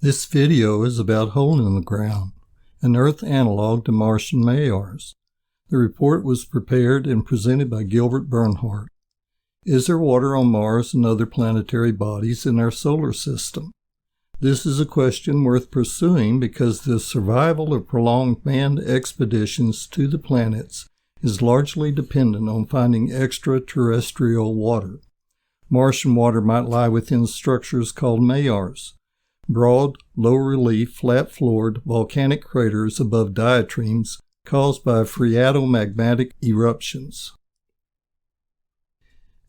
This video is about Hole in the Ground, an Earth analogue to Martian Maars. The report was prepared and presented by Gilbert Bernhardt. Is there water on Mars and other planetary bodies in our solar system? This is a question worth pursuing because the survival of prolonged manned expeditions to the planets is largely dependent on finding extraterrestrial water. Martian water might lie within structures called Maars, broad, low-relief, flat-floored volcanic craters above diatremes caused by Phreatomagmatic eruptions.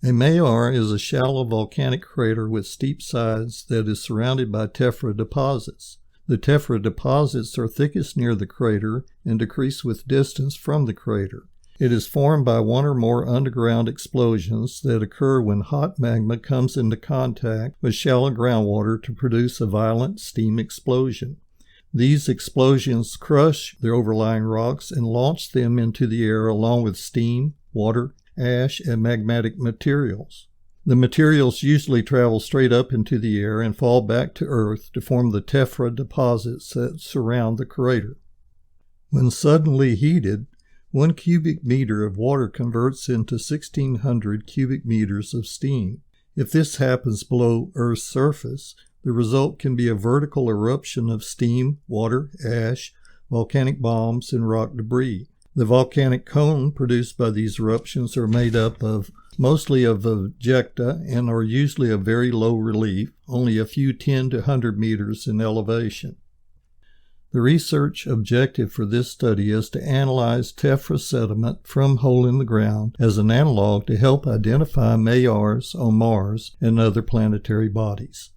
A Maar is a shallow volcanic crater with steep sides that is surrounded by Tephra deposits. The Tephra deposits are thickest near the crater and decrease with distance from the crater. It is formed by one or more underground explosions that occur when hot magma comes into contact with shallow groundwater to produce a violent steam explosion. These explosions crush the overlying rocks and launch them into the air along with steam, water, ash, and magmatic materials. The materials usually travel straight up into the air and fall back to Earth to form the Tephra deposits that surround the crater. When suddenly heated, 1 cubic meter of water converts into 1,600 cubic meters of steam. If this happens below Earth's surface, the result can be a vertical eruption of steam, water, ash, volcanic bombs, and rock debris. The volcanic cone produced by these eruptions are made up of mostly of ejecta and are usually of very low relief, only a few 10 to 100 meters in elevation. The research objective for this study is to analyze Tephra sediment from hole in the ground as an analog to help identify Maars on Mars and other planetary bodies.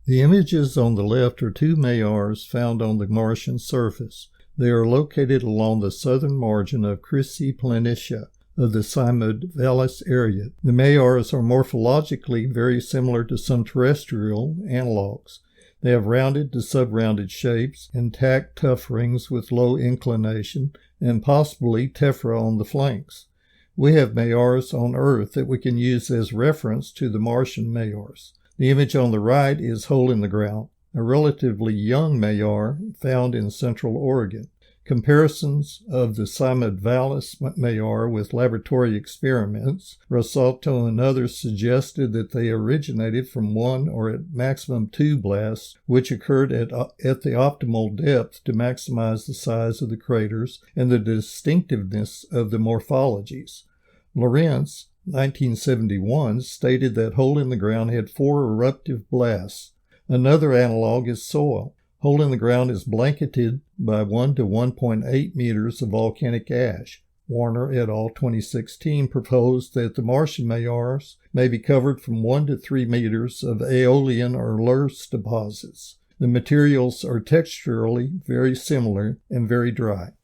The images on the left are 2 Maars found on the Martian surface. They are located along the southern margin of Chrysi Planitia of the Simod Vallis area. The Maars are morphologically very similar to some terrestrial analogues. They have rounded to sub-rounded shapes, intact tuff rings with low inclination, and possibly tephra on the flanks. We have Maars on Earth that we can use as reference to the Martian Maars. The image on the right is Hole in the Ground, a relatively young Maar found in central Oregon. Comparisons of the Simod Vallis Maar with laboratory experiments, Rosalto and others suggested that they originated from 1 or at maximum 2 blasts, which occurred at the optimal depth to maximize the size of the craters and the distinctiveness of the morphologies. Lorentz, 1971, stated that Hole in the Ground had 4 eruptive blasts. Another analog is soil. Hole in the Ground is blanketed by 1 to 1.8 meters of volcanic ash. Warner et al. 2016 proposed that the Martian Maars may be covered from 1 to 3 meters of aeolian or loess deposits. The materials are texturally very similar and very dry.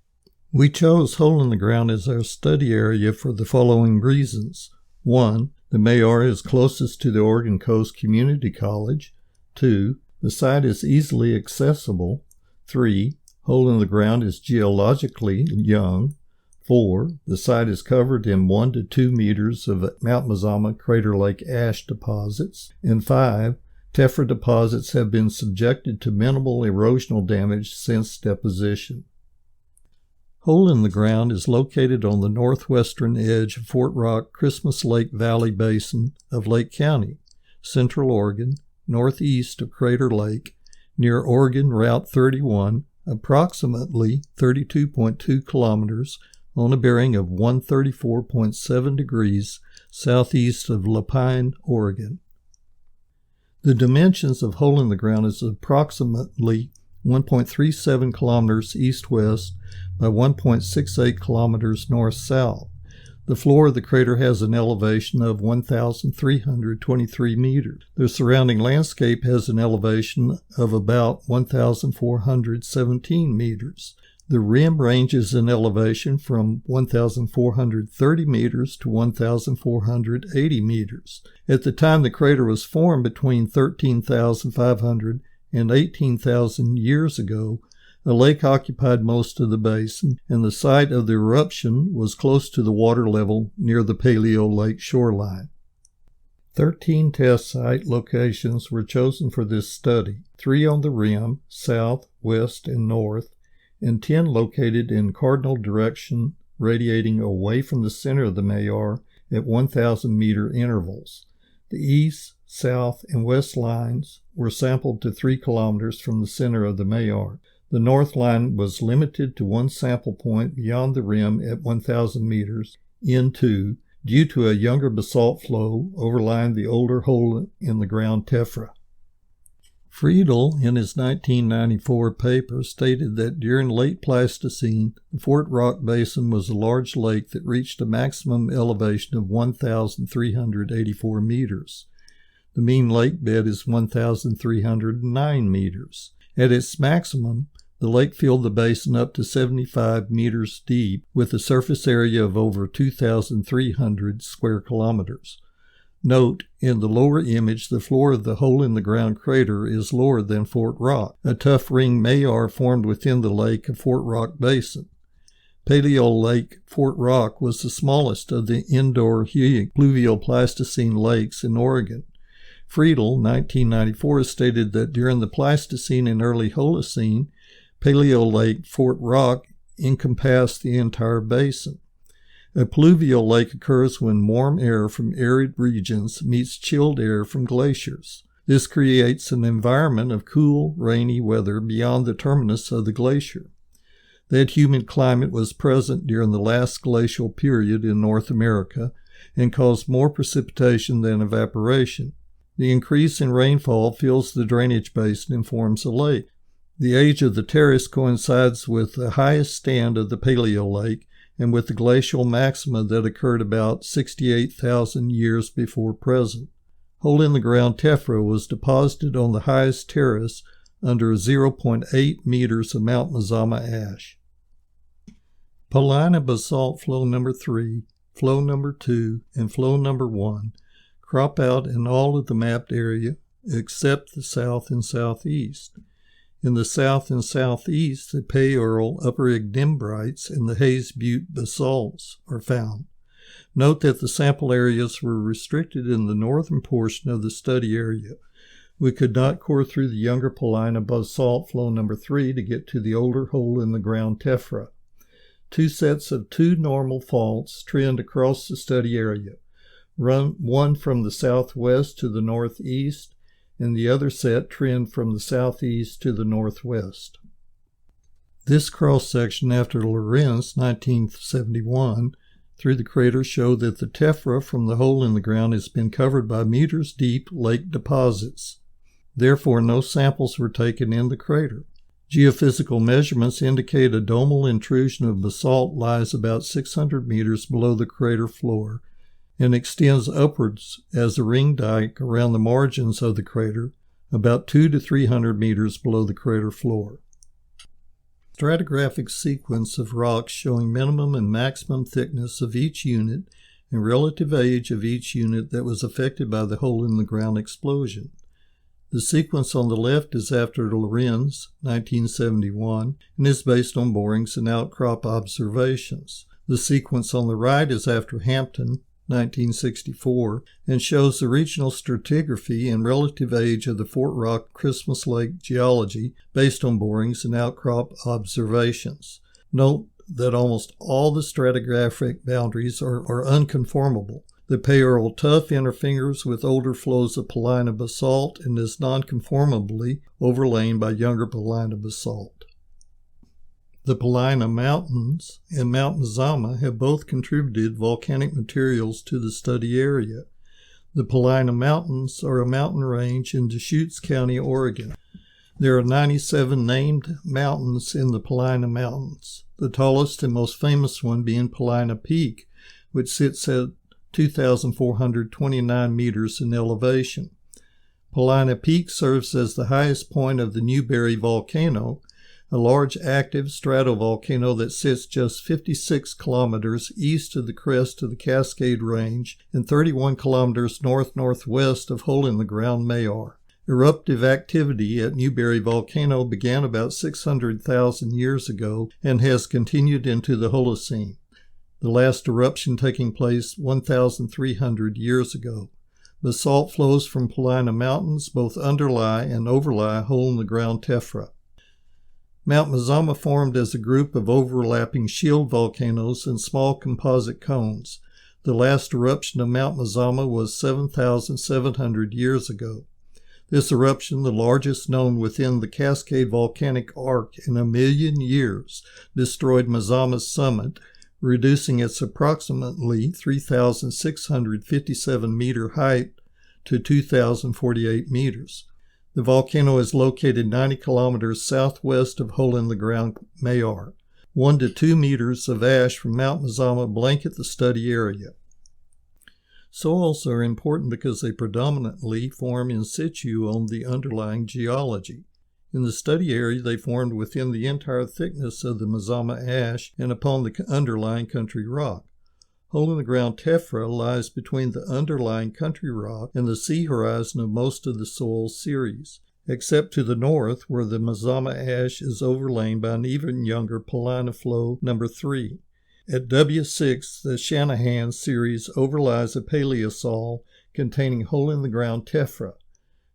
We chose Hole in the Ground as our study area for the following reasons. 1. The Maar is closest to the Oregon Coast Community College. 2. The site is easily accessible. 3. Hole in the Ground is geologically young. 4. The site is covered in 1 to 2 meters of Mount Mazama Crater Lake ash deposits. And 5. Tephra deposits have been subjected to minimal erosional damage since deposition. Hole in the Ground is located on the northwestern edge of Fort Rock Christmas Lake Valley Basin of Lake County, Central Oregon, northeast of Crater Lake, near Oregon Route 31, approximately 32.2 kilometers on a bearing of 134.7 degrees southeast of Lapine, Oregon. The dimensions of Hole in the Ground is approximately 1.37 kilometers east-west by 1.68 kilometers north-south. The floor of the crater has an elevation of 1,323 meters. The surrounding landscape has an elevation of about 1,417 meters. The rim ranges in elevation from 1,430 meters to 1,480 meters. At the time the crater was formed between 13,500 and 18,000 years ago, a lake occupied most of the basin, and the site of the eruption was close to the water level near the Paleo Lake shoreline. 13 test site locations were chosen for this study, 3 on the rim, south, west, and north, and 10 located in cardinal direction radiating away from the center of the Maar at 1,000-meter intervals. The east, south, and west lines were sampled to 3 kilometers from the center of the Maar. The north line was limited to 1 sample point beyond the rim at 1,000 meters, N2, due to a younger basalt flow overlying the older hole-in-the-ground Tephra. Friedel, in his 1994 paper, stated that during late Pleistocene, the Fort Rock Basin was a large lake that reached a maximum elevation of 1,384 meters. The mean lake bed is 1,309 meters. At its maximum, the lake filled the basin up to 75 meters deep, with a surface area of over 2,300 square kilometers. Note, in the lower image, the floor of the hole-in-the-ground crater is lower than Fort Rock, a tough ring Maar formed within the lake of Fort Rock Basin. Paleo Lake Fort Rock was the smallest of the indoor pluvial Pleistocene lakes in Oregon. Friedel, 1994, stated that during the Pleistocene and early Holocene, Paleo Lake Fort Rock encompassed the entire basin. A pluvial lake occurs when warm air from arid regions meets chilled air from glaciers. This creates an environment of cool, rainy weather beyond the terminus of the glacier. That humid climate was present during the last glacial period in North America and caused more precipitation than evaporation. The increase in rainfall fills the drainage basin and forms a lake. The age of the terrace coincides with the highest stand of the Paleo Lake and with the glacial maxima that occurred about 68,000 years before present. Hole-in-the-ground Tephra was deposited on the highest terrace under 0.8 meters of Mount Mazama ash. Paulina basalt flow number 3, flow number 2, and flow number 1 crop out in all of the mapped area except the south and southeast. In the south and southeast, the Payurl upper ignimbrites and the Hayes Butte basalts are found. Note that the sample areas were restricted in the northern portion of the study area. We could not core through the younger Paulina basalt flow number 3 to get to the older hole-in-the-ground Tephra. 2 sets of 2 normal faults trend across the study area, one from the southwest to the northeast, and the other set trend from the southeast to the northwest. This cross-section after Lorenz, 1971, through the crater show that the Tephra from the hole in the ground has been covered by meters-deep lake deposits. Therefore, no samples were taken in the crater. Geophysical measurements indicate a domal intrusion of basalt lies about 600 meters below the crater floor and extends upwards as a ring dike around the margins of the crater, about 200 to 300 meters below the crater floor. Stratigraphic sequence of rocks showing minimum and maximum thickness of each unit and relative age of each unit that was affected by the hole-in-the-ground explosion. The sequence on the left is after Lorenz, 1971, and is based on borings and outcrop observations. The sequence on the right is after Hampton, 1964, and shows the regional stratigraphy and relative age of the Fort Rock Christmas Lake geology based on borings and outcrop observations. Note that almost all the stratigraphic boundaries are unconformable. The Payurl tuff interfingers with older flows of Paulina basalt and is nonconformably overlain by younger Paulina basalt. The Paulina Mountains and Mount Mazama have both contributed volcanic materials to the study area. The Paulina Mountains are a mountain range in Deschutes County, Oregon. There are 97 named mountains in the Paulina Mountains, the tallest and most famous one being Paulina Peak, which sits at 2,429 meters in elevation. Paulina Peak serves as the highest point of the Newberry volcano, a large active stratovolcano that sits just 56 kilometers east of the crest of the Cascade Range and 31 kilometers north-northwest of hole-in-the-ground Maar. Eruptive activity at Newberry Volcano began about 600,000 years ago and has continued into the Holocene, the last eruption taking place 1,300 years ago. Basalt flows from Paulina mountains both underlie and overlie hole-in-the-ground tephra. Mount Mazama formed as a group of overlapping shield volcanoes and small composite cones. The last eruption of Mount Mazama was 7,700 years ago. This eruption, the largest known within the Cascade volcanic arc in a million years, destroyed Mazama's summit, reducing its approximately 3,657-meter height to 2,048 meters. The volcano is located 90 kilometers southwest of hole-in-the-ground Maar. 1 to 2 meters of ash from Mount Mazama blanket the study area. Soils are important because they predominantly form in situ on the underlying geology. In the study area, they formed within the entire thickness of the Mazama ash and upon the underlying country rock. Hole-in-the-ground tephra lies between the underlying country rock and the sea horizon of most of the soil series, except to the north where the Mazama ash is overlain by an even younger Paulina flow number 3. At W6, the Shanahan series overlies a paleosol containing hole-in-the-ground tephra.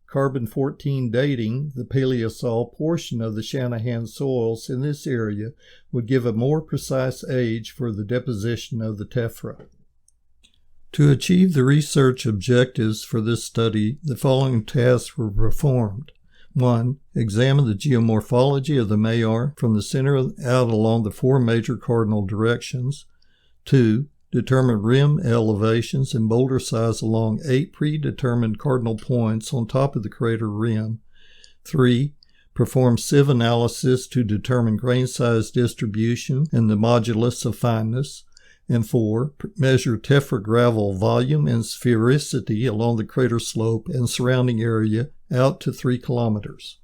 Carbon-14 dating the paleosol portion of the Shanahan soils in this area would give a more precise age for the deposition of the tephra. To achieve the research objectives for this study, the following tasks were performed. 1. Examine the geomorphology of the Maar from the center out along the 4 major cardinal directions. 2. Determine rim elevations and boulder size along 8 predetermined cardinal points on top of the crater rim. 3. Perform sieve analysis to determine grain size distribution and the modulus of fineness. And 4. Measure tephra gravel volume and sphericity along the crater slope and surrounding area out to 3 kilometers.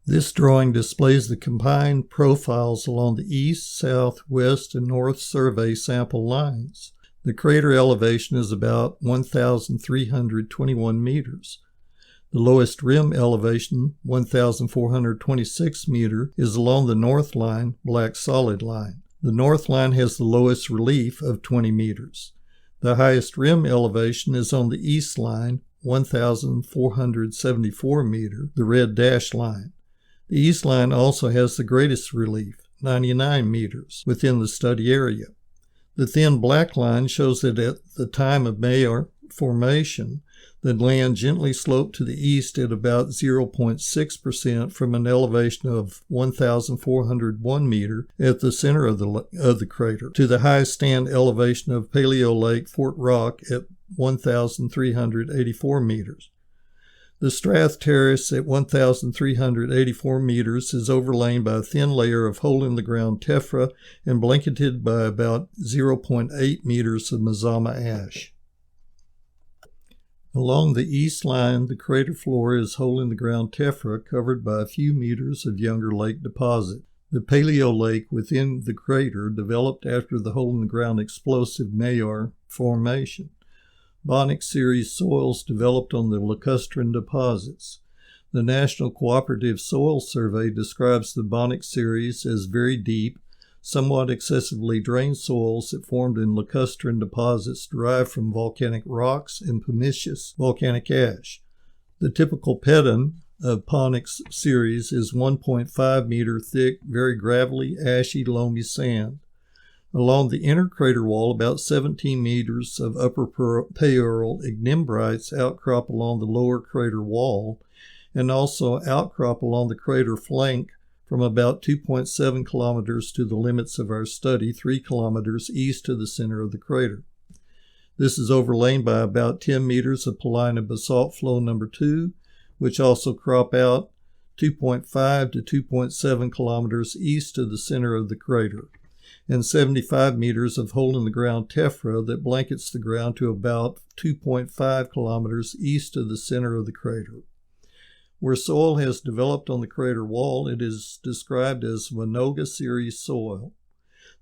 This drawing displays the combined profiles along the east, south, west, and north survey sample lines. The crater elevation is about 1,321 meters. The lowest rim elevation, 1,426 meters, is along the north line, black solid line. The north line has the lowest relief of 20 meters. The highest rim elevation is on the east line, 1,474 meters, the red dashed line. The east line also has the greatest relief, 99 meters, within the study area. The thin black line shows that at the time of Maar formation, the land gently sloped to the east at about 0.6% from an elevation of 1,401 meters at the center of the crater to the highest stand elevation of Paleo Lake Fort Rock at 1,384 meters. The Strath Terrace at 1,384 meters is overlain by a thin layer of hole-in-the-ground tephra and blanketed by about 0.8 meters of Mazama ash. Along the east line, the crater floor is hole-in-the-ground tephra covered by a few meters of younger lake deposit. The Paleo Lake within the crater developed after the hole-in-the-ground explosive Maar formation. Bonic series soils developed on the lacustrine deposits. The National Cooperative Soil Survey describes the Bonic series as very deep, somewhat excessively drained soils that formed in lacustrine deposits derived from volcanic rocks and pumiceous volcanic ash. The typical pedon of Bonic series is 1.5 meter thick, very gravelly, ashy, loamy sand. Along the inner crater wall, about 17 meters of upper Payurl ignimbrites outcrop along the lower crater wall and also outcrop along the crater flank from about 2.7 kilometers to the limits of our study, 3 kilometers east of the center of the crater. This is overlain by about 10 meters of Paulina basalt flow number 2, which also crop out 2.5 to 2.7 kilometers east of the center of the crater, and 75 meters of hole-in-the-ground tephra that blankets the ground to about 2.5 kilometers east of the center of the crater. Where soil has developed on the crater wall, it is described as Winoga series soil.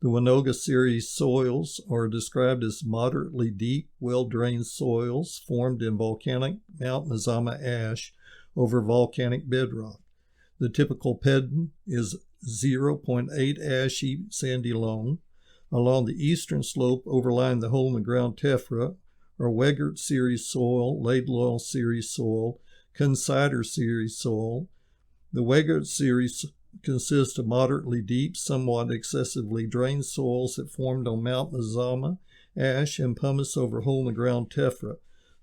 The Winoga series soils are described as moderately deep, well-drained soils formed in volcanic Mount Mazama ash over volcanic bedrock. The typical pedon is 0.8 ashy sandy loam. Along the eastern slope overlying the hole-in-the-ground tephra are Weigert series soil, Laidlaw series soil, Consider series soil. The Weigert series consists of moderately deep, somewhat excessively drained soils that formed on Mount Mazama, ash, and pumice over hole-in-the-ground tephra.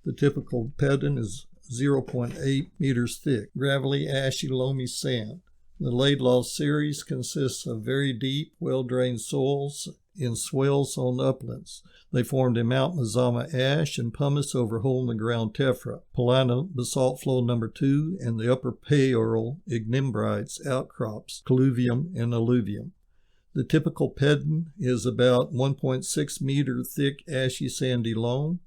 The typical pedant is 0.8 meters thick, gravelly, ashy, loamy sand. The Laidlaw series consists of very deep, well-drained soils in swells on uplands. They formed in Mount Mazama ash and pumice over hole-in-the-ground tephra, Paulina basalt flow number 2, and the upper Paleoral ignimbrites outcrops, colluvium and alluvium. The typical pedant is about 1.6 meter thick, ashy, sandy loam.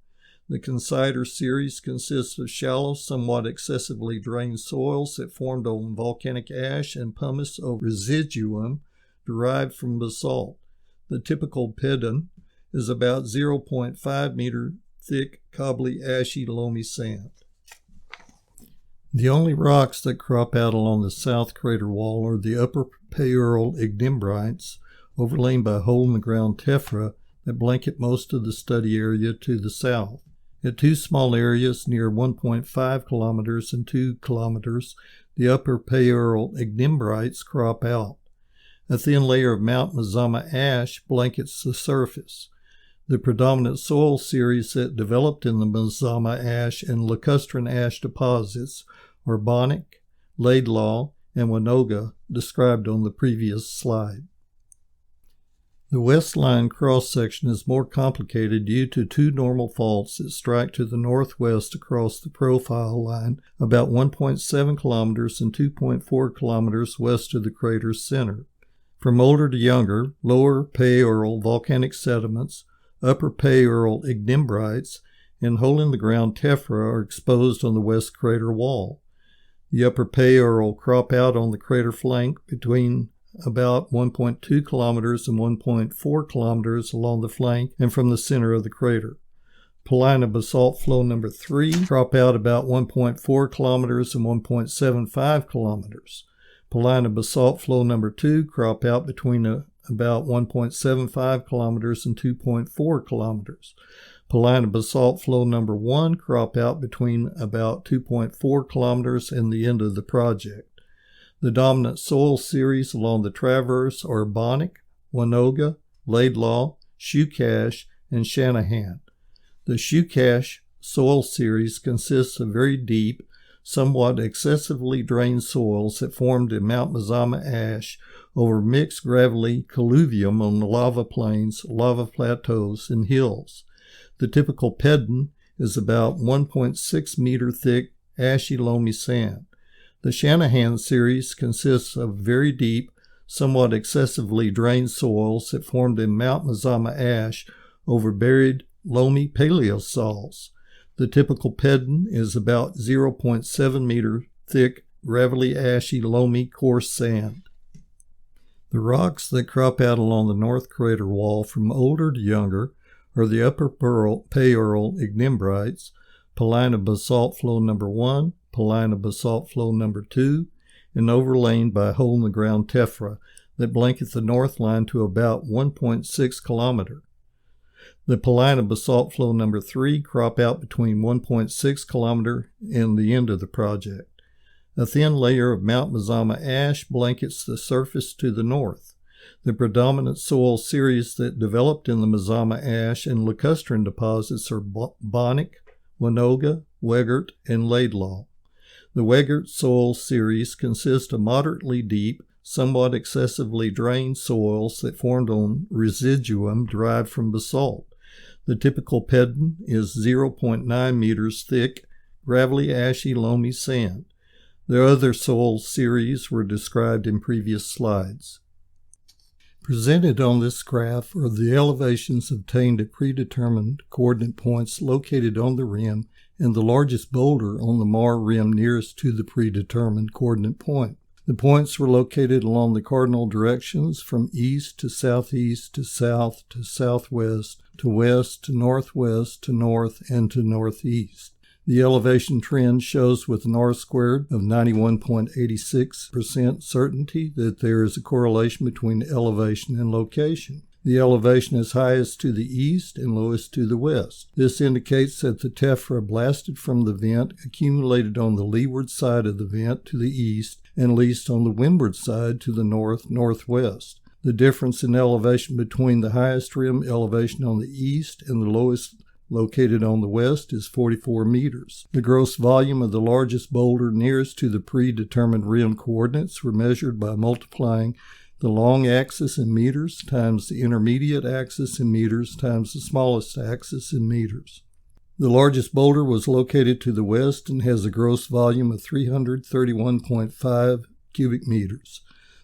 The Consider series consists of shallow, somewhat excessively drained soils that formed on volcanic ash and pumice over residuum derived from basalt. The typical pedant is about 0.5 meter thick, cobbly, ashy, loamy sand. The only rocks that crop out along the south crater wall are the upper Paleoral ignimbrites, overlain by hole-in-the-ground tephra that blanket most of the study area to the south. At two small areas near 1.5 kilometers and 2 kilometers, the upper Paleoral ignimbrites crop out. A thin layer of Mount Mazama ash blankets the surface. The predominant soil series that developed in the Mazama ash and lacustrine ash deposits are Bonic, Laidlaw, and Winoga, described on the previous slide. The west line cross-section is more complicated due to two normal faults that strike to the northwest across the profile line about 1.7 kilometers and 2.4 kilometers west of the crater's center. From older to younger, lower Paleoral volcanic sediments, upper Paleoral ignimbrites, and hole-in-the-ground tephra are exposed on the west crater wall. The upper Paleoral crop out on the crater flank between about 1.2 kilometers and 1.4 kilometers along the flank and from the center of the crater. Paulina basalt flow number 3 crop out about 1.4 kilometers and 1.75 kilometers. Paulina basalt flow number 2 crop out between about 1.75 kilometers and 2.4 kilometers. Paulina basalt flow number 1 crop out between about 2.4 kilometers and the end of the project. The dominant soil series along the traverse are Bonic, Winoga, Laidlaw, Shoecache, and Shanahan. The Shoecache soil series consists of very deep, somewhat excessively drained soils that formed in Mount Mazama ash over mixed gravelly colluvium on the lava plains, lava plateaus, and hills. The typical pedant is about 1.6 meter thick, ashy, loamy sand. The Shanahan series consists of very deep, somewhat excessively drained soils that formed in Mount Mazama ash over buried, loamy paleosols. The typical pedant is about 0.7 meter thick, gravelly, ashy, loamy, coarse sand. The rocks that crop out along the north crater wall from older to younger are the upper Paleoral ignimbrites, Paulina basalt flow number 1, Paulina basalt flow number 2, and overlain by hole-in-the-ground tephra that blanket the north line to about 1.6 kilometer. The Paulina basalt flow number 3 crop out between 1.6 kilometer and the end of the project. A thin layer of Mount Mazama ash blankets the surface to the north. The predominant soil series that developed in the Mazama ash and lacustrine deposits are Bonic, Winoga, Weigert, and Laidlaw. The Weigert soil series consists of moderately deep, somewhat excessively drained soils that formed on residuum derived from basalt. The typical pedant is 0.9 meters thick, gravelly, ashy, loamy sand. The other soil series were described in previous slides. Presented on this graph are the elevations obtained at predetermined coordinate points located on the rim and the largest boulder on the Maar rim nearest to the predetermined coordinate point. The points were located along the cardinal directions from east to southeast to south to southwest to west to northwest to north and to northeast. The elevation trend shows with an R-squared of 91.86% certainty that there is a correlation between elevation and location. The elevation is highest to the east and lowest to the west. This indicates that the tephra blasted from the vent accumulated on the leeward side of the vent to the east and least on the windward side to the north-northwest. The difference in elevation between the highest rim elevation on the east and the lowest located on the west is 44 meters. The gross volume of the largest boulder nearest to the predetermined rim coordinates were measured by multiplying the long axis in meters times the intermediate axis in meters times the smallest axis in meters. The largest boulder was located to the west and has a gross volume of 331.5 cubic meters.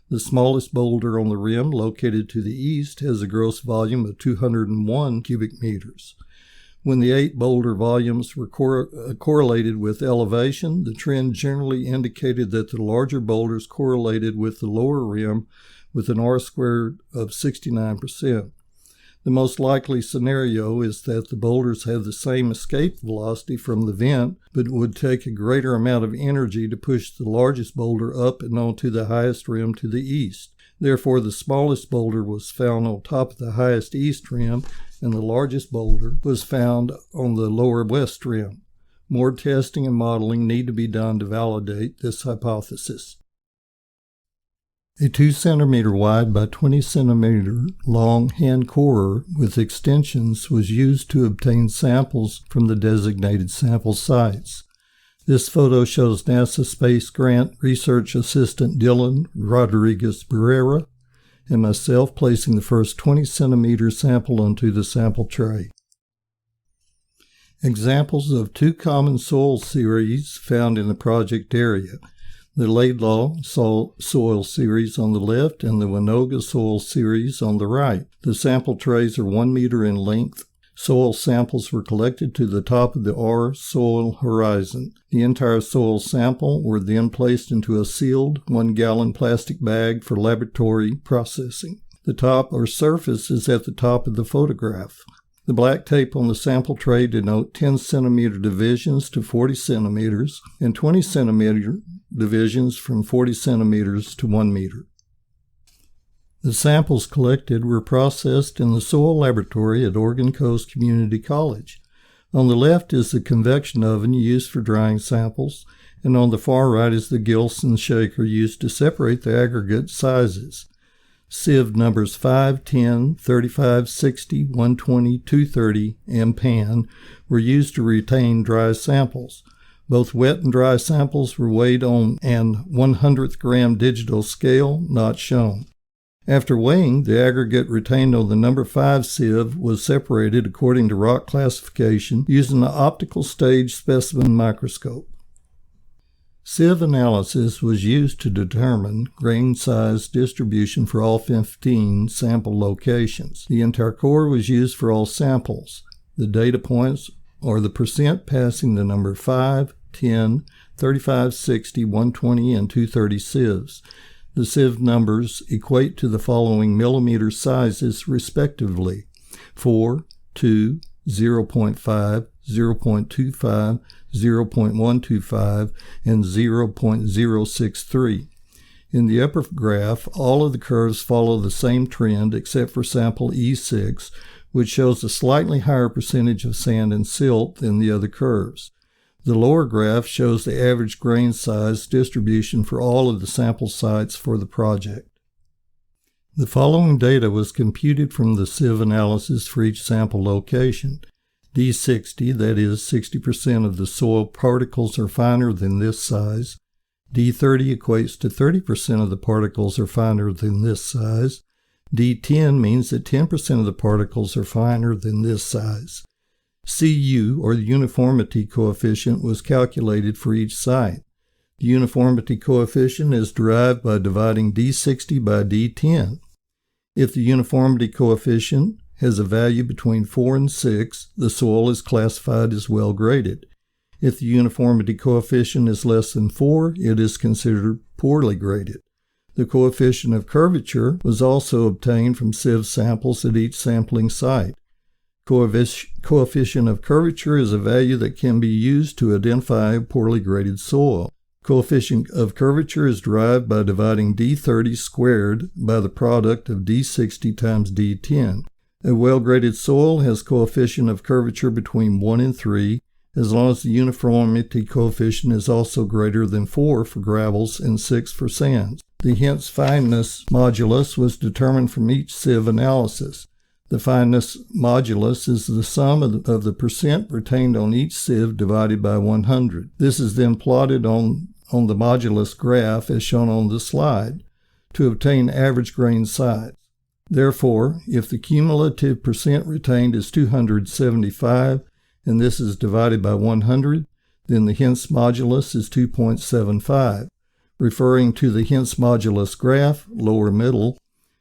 The smallest boulder on the rim, located to the east, has a gross volume of 201 cubic meters. When the 8 boulder volumes were correlated with elevation, the trend generally indicated that the larger boulders correlated with the lower rim with an R-squared of 69%. The most likely scenario is that the boulders have the same escape velocity from the vent, but would take a greater amount of energy to push the largest boulder up and onto the highest rim to the east. Therefore, the smallest boulder was found on top of the highest east rim, and the largest boulder was found on the lower west rim. More testing and modeling need to be done to validate this hypothesis. A 2 cm wide by 20 cm long hand corer with extensions was used to obtain samples from the designated sample sites. This photo shows NASA Space Grant Research Assistant Dylan Rodriguez Barrera and myself placing the first 20 cm sample onto the sample tray. Examples of 2 common soil series found in the project area: the Laidlaw soil series on the left and the Winoga soil series on the right. The sample trays are 1 meter in length. Soil samples were collected to the top of the R soil horizon. The entire soil sample were then placed into a sealed 1-gallon plastic bag for laboratory processing. The top or surface is at the top of the photograph. The black tape on the sample tray denote 10 centimeter divisions to 40 centimeters and 20 centimeter divisions from 40 centimeters to 1 meter. The samples collected were processed in the soil laboratory at Oregon Coast Community College. On the left is the convection oven used for drying samples, and on the far right is the Gilson shaker used to separate the aggregate sizes. Sieve numbers 5, 10, 35, 60, 120, 230, and pan were used to retain dry samples. Both wet and dry samples were weighed on an 100th gram digital scale, not shown. After weighing, the aggregate retained on the number 5 sieve was separated according to rock classification using the optical stage specimen microscope. Sieve analysis was used to determine grain size distribution for all 15 sample locations. The entire core was used for all samples. The data points are the percent passing the number 5, 10, 35, 60, 120, and 230 sieves. The sieve numbers equate to the following millimeter sizes respectively: 4, 2, 0.5, 0.25, 0.125, and 0.063. In the upper graph, all of the curves follow the same trend except for sample E6, which shows a slightly higher percentage of sand and silt than the other curves. The lower graph shows the average grain size distribution for all of the sample sites for the project. The following data was computed from the sieve analysis for each sample location. D60, that is 60% of the soil particles are finer than this size. D30 equates to 30% of the particles are finer than this size. D10 means that 10% of the particles are finer than this size. CU, or the uniformity coefficient, was calculated for each site. The uniformity coefficient is derived by dividing D60 by D10. If the uniformity coefficient has a value between 4 and 6, the soil is classified as well graded. If the uniformity coefficient is less than 4, it is considered poorly graded. The coefficient of curvature was also obtained from sieve samples at each sampling site. Coefficient of curvature is a value that can be used to identify poorly graded soil. Coefficient of curvature is derived by dividing D30 squared by the product of D60 times D10. A well-graded soil has coefficient of curvature between 1 and 3, as long as the uniformity coefficient is also greater than 4 for gravels and 6 for sands. The Hence fineness modulus was determined from each sieve analysis. The fineness modulus is the sum of the percent retained on each sieve divided by 100. This is then plotted on the modulus graph as shown on the slide to obtain average grain size. Therefore, if the cumulative percent retained is 275, and this is divided by 100, then the Hence modulus is 2.75. Referring to the Hence modulus graph, lower middle,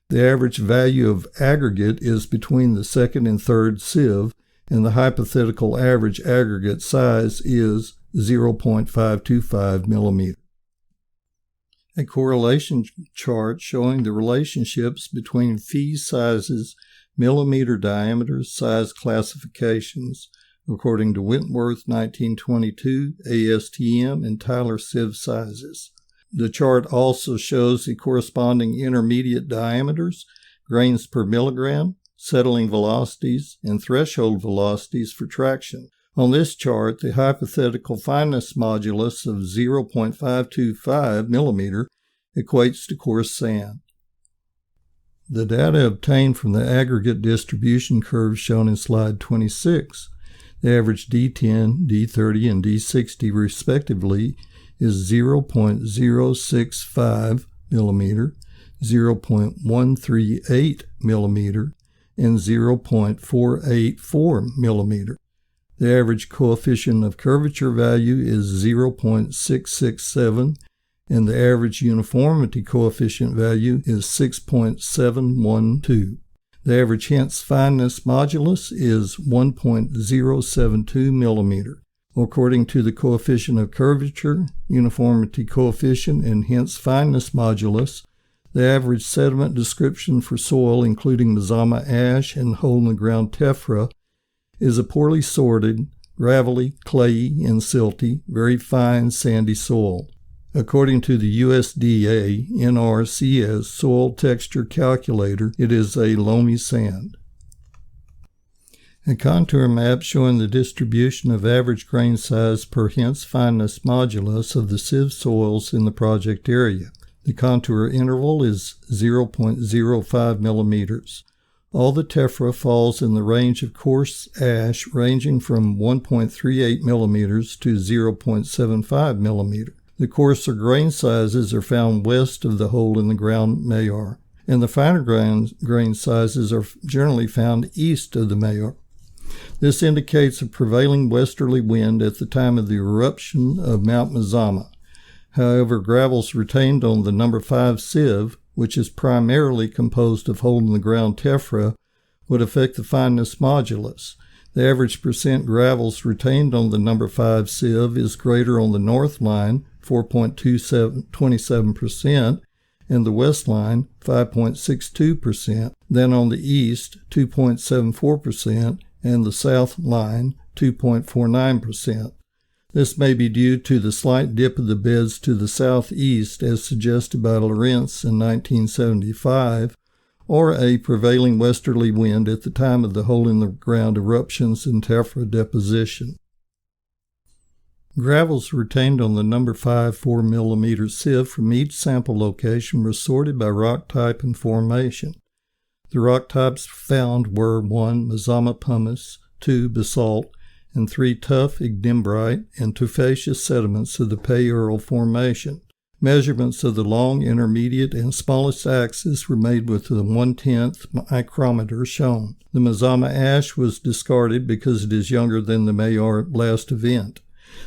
the average value of aggregate is between the second and third sieve, and the hypothetical average aggregate size is 0.525 millimeter. A correlation chart showing the relationships between fee sizes, millimeter diameters, size classifications, according to Wentworth 1922, ASTM, and Tyler sieve sizes. The chart also shows the corresponding intermediate diameters, grains per milligram, settling velocities, and threshold velocities for traction. On this chart, the hypothetical fineness modulus of 0.525 millimeter equates to coarse sand. The data obtained from the aggregate distribution curves shown in slide 26, the average D10, D30, and D60 respectively, is 0.065 millimeter, 0.138 millimeter, and 0.484 millimeter. The average coefficient of curvature value is 0.667, and the average uniformity coefficient value is 6.712. The average Hence fineness modulus is 1.072 millimeter. According to the coefficient of curvature, uniformity coefficient, and Hence fineness modulus, the average sediment description for soil, including Mazama ash and hole-in-the-ground Tephra, is a poorly sorted, gravelly, clayey, and silty, very fine sandy soil. According to the U.S.D.A. NRCS soil texture calculator, it is a loamy sand. A contour map showing the distribution of average grain size per Hence fineness modulus of the sieve soils in the project area. The contour interval is 0.05 millimeters. All the tephra falls in the range of coarse ash ranging from 1.38 millimeters to 0.75 millimeter. The coarser grain sizes are found west of the hole-in-the-ground Maar, and the finer grain sizes are generally found east of the Maar. This indicates a prevailing westerly wind at the time of the eruption of Mount Mazama. However, gravels retained on the number 5 sieve, which is primarily composed of hole-in-the-ground tephra, would affect the fineness modulus. The average percent gravels retained on the number 5 sieve is greater on the north line, 4.27%, and the west line, 5.62%, than on the east, 2.74%, and the south line, 2.49%. This may be due to the slight dip of the beds to the southeast as suggested by Lorentz in 1975, or a prevailing westerly wind at the time of the hole-in-the-ground eruptions and tephra deposition. Gravels retained on the number 5 4 millimeter sieve from each sample location were sorted by rock type and formation. The rock types found were 1. Mazama pumice, 2. Basalt, and 3. Tough ignimbrite and tufaceous sediments of the Payurl Formation. Measurements of the long, intermediate, and smallest axis were made with the 1/10 micrometer shown. The Mazama ash was discarded because it is younger than the Maar blast event.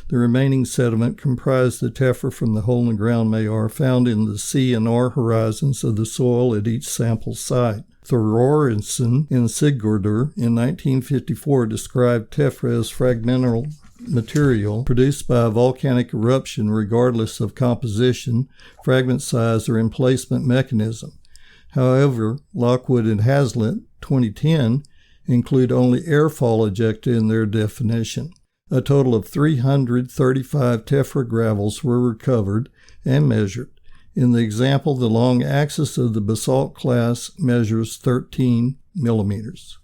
The remaining sediment comprised the tephra from the hole-in-the-ground Maar found in the C and R horizons of the soil at each sample site. Thorensen and Sigurdur in 1954 described tephra as fragmental material produced by a volcanic eruption regardless of composition, fragment size, or emplacement mechanism. However, Lockwood and Hazlitt, 2010, include only airfall ejecta in their definition. A total of 335 tephra gravels were recovered and measured. In the example, the long axis of the basalt class measures 13 millimeters.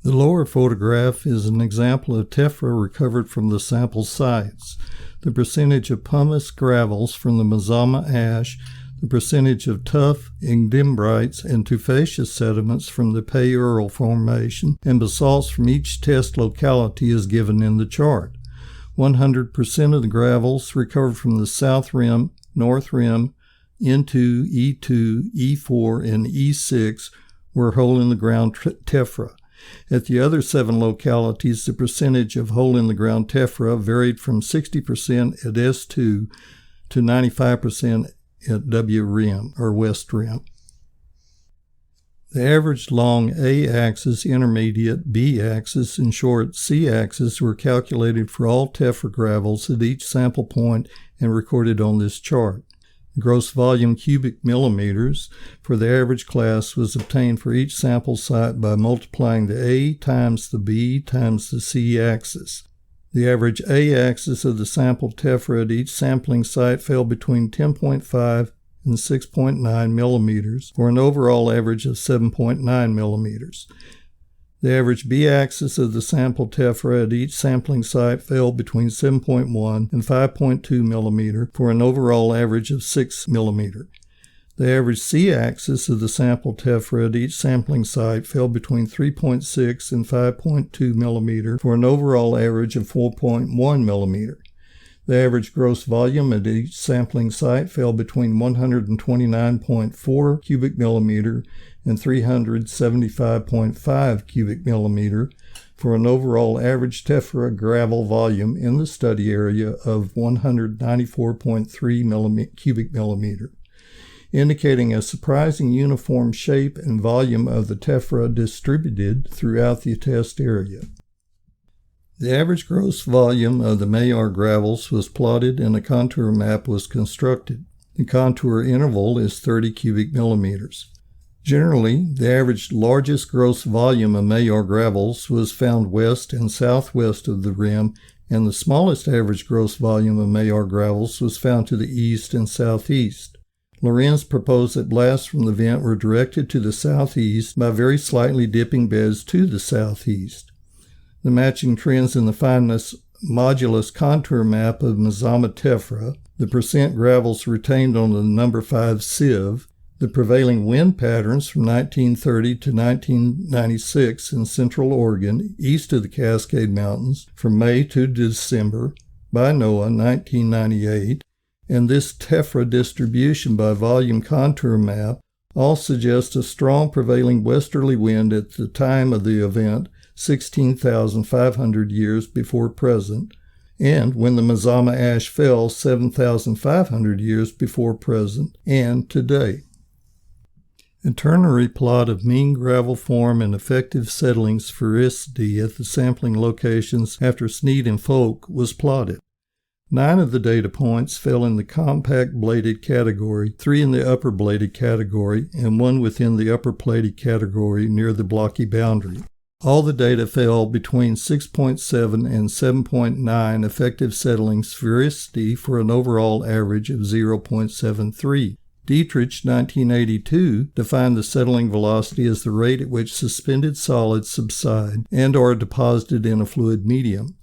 The lower photograph is an example of tephra recovered from the sample sites. The percentage of pumice gravels from the Mazama ash, the percentage of tuff, ignimbrites, and tufaceous sediments from the Payurl Formation, and basalts from each test locality is given in the chart. 100% of the gravels recovered from the South Rim, North Rim, N2, E2, E4, and E6 were hole-in-the-ground tephra. At the other 7 localities, the percentage of hole-in-the-ground tephra varied from 60% at S2 to 95% at W Rim, or West Rim. The average long A-axis, intermediate B-axis, and short C-axis were calculated for all tephra gravels at each sample point and recorded on this chart. The gross volume cubic millimeters for the average class was obtained for each sample site by multiplying the A times the B times the C axis. The average A-axis of the sample tephra at each sampling site fell between 10.5 and 6.9 millimeters for an overall average of 7.9 millimeters. The average B-axis of the sample tephra at each sampling site fell between 7.1 and 5.2 millimeter for an overall average of 6 millimeter. The average C-axis of the sample tephra at each sampling site fell between 3.6 and 5.2 millimeter for an overall average of 4.1 millimeter. The average gross volume at each sampling site fell between 129.4 cubic millimeter and 375.5 cubic millimeter for an overall average tephra gravel volume in the study area of 194.3 cubic millimeter, indicating a surprising uniform shape and volume of the tephra distributed throughout the test area. The average gross volume of the Maar gravels was plotted and a contour map was constructed. The contour interval is 30 cubic millimeters. Generally, the average largest gross volume of Maar gravels was found west and southwest of the rim, and the smallest average gross volume of Maar gravels was found to the east and southeast. Lorenz proposed that blasts from the vent were directed to the southeast by very slightly dipping beds to the southeast. The matching trends in the fineness modulus contour map of Mazama tephra, the percent gravels retained on the number 5 sieve, the prevailing wind patterns from 1930 to 1996 in Central Oregon, east of the Cascade Mountains, from May to December, by NOAA 1998, and this tephra distribution by volume contour map all suggest a strong prevailing westerly wind at the time of the event, 16,500 years before present, and when the Mazama ash fell 7,500 years before present, and today. A ternary plot of mean gravel form and effective settling sphericity at the sampling locations after Snead and Folk was plotted. 9 of the data points fell in the compact bladed category, 3 in the upper bladed category, and 1 within the upper plated category near the blocky boundary. All the data fell between 6.7 and 7.9 effective settling sphericity for an overall average of 0.73. Dietrich, 1982, defined the settling velocity as the rate at which suspended solids subside and are deposited in a fluid medium.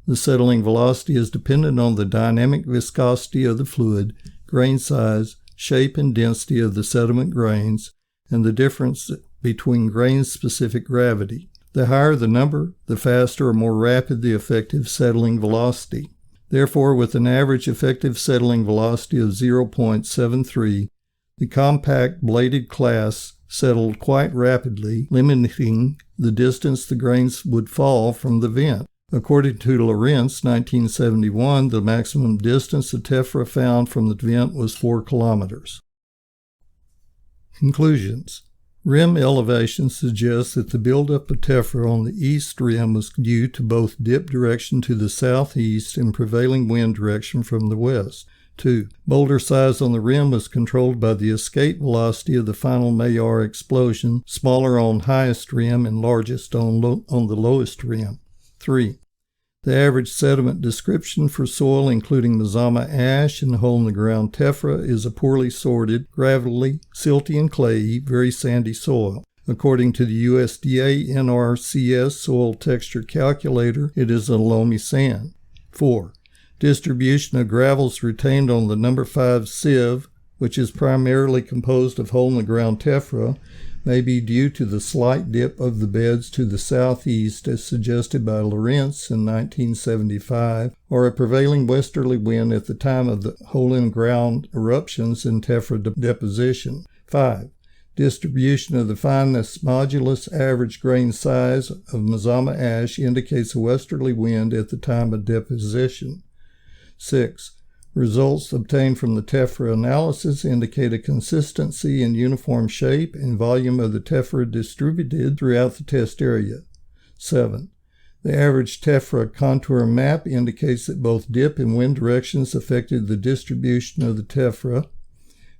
The settling velocity is dependent on the dynamic viscosity of the fluid, grain size, shape and density of the sediment grains, and the difference between grain-specific gravity. The higher the number, the faster or more rapid the effective settling velocity. Therefore, with an average effective settling velocity of 0.73, the compact bladed class settled quite rapidly, limiting the distance the grains would fall from the vent. According to Lorenz, 1971, the maximum distance the tephra found from the vent was 4 kilometers. Conclusions. Rim elevation suggests that the buildup of tephra on the east rim was due to both dip direction to the southeast and prevailing wind direction from the west. 2. Boulder size on the rim was controlled by the escape velocity of the final Maar explosion, smaller on highest rim and largest on the lowest rim. 3. The average sediment description for soil including Mazama ash and hole-in-the-ground tephra is a poorly sorted, gravelly, silty and clayey, very sandy soil. According to the USDA NRCS soil texture calculator, it is a loamy sand. 4. Distribution of gravels retained on the number 5 sieve, which is primarily composed of hole-in-the-ground tephra, may be due to the slight dip of the beds to the southeast as suggested by Lorentz in 1975, or a prevailing westerly wind at the time of the hole-in-ground eruptions and tephra deposition. 5. Distribution of the fineness modulus average grain size of Mazama ash indicates a westerly wind at the time of deposition. 6. Results obtained from the tephra analysis indicate a consistency in uniform shape and volume of the tephra distributed throughout the test area. 7. The average tephra contour map indicates that both dip and wind directions affected the distribution of the tephra.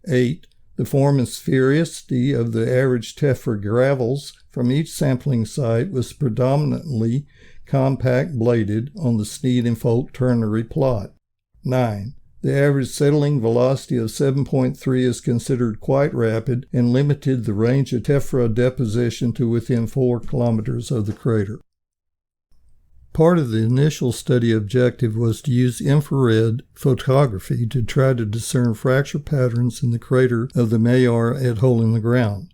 8. The form and sphericity of the average tephra gravels from each sampling site was predominantly compact bladed on the Sneed and Folk ternary plot. 9. The average settling velocity of 7.3 is considered quite rapid and limited the range of tephra deposition to within 4 kilometers of the crater. Part of the initial study objective was to use infrared photography to try to discern fracture patterns in the crater of the Maar at hole-in-the-ground.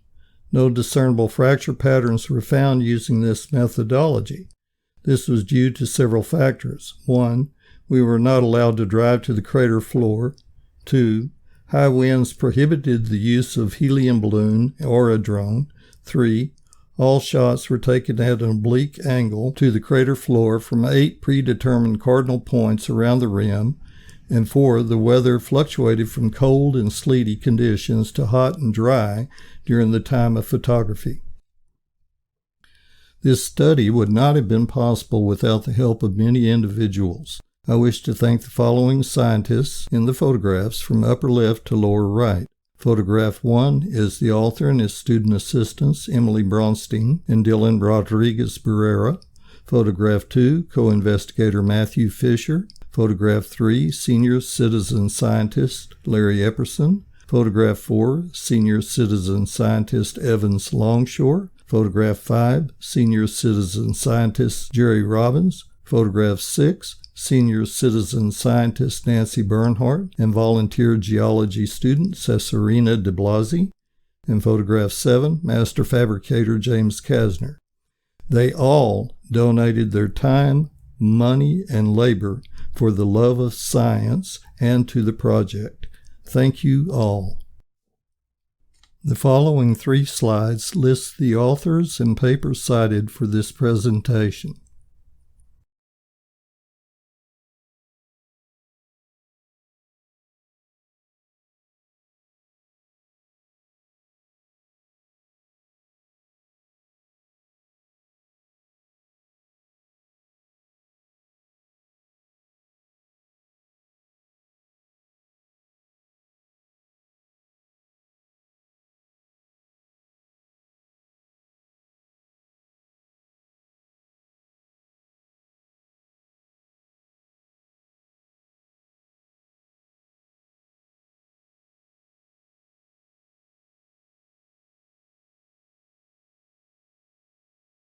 No discernible fracture patterns were found using this methodology. This was due to several factors. 1. We were not allowed to drive to the crater floor. 2. High winds prohibited the use of helium balloon or a drone. 3. All shots were taken at an oblique angle to the crater floor from 8 predetermined cardinal points around the rim. And 4. The weather fluctuated from cold and sleety conditions to hot and dry during the time of photography. This study would not have been possible without the help of many individuals. I wish to thank the following scientists in the photographs from upper left to lower right. Photograph 1 is the author and his student assistants Emily Bronstein and Dylan Rodriguez Barrera. Photograph 2, co-investigator Matthew Fisher. Photograph 3, senior citizen scientist Larry Epperson. Photograph 4, senior citizen scientist Evans Longshore. Photograph 5, senior citizen scientist Jerry Robbins. Photograph 6, senior citizen scientist Nancy Bernhardt and volunteer geology student Cesarina de Blasi. And photograph 7, master fabricator James Kasner. They all donated their time, money, and labor for the love of science and to the project. Thank you all. The following 3 slides list the authors and papers cited for this presentation.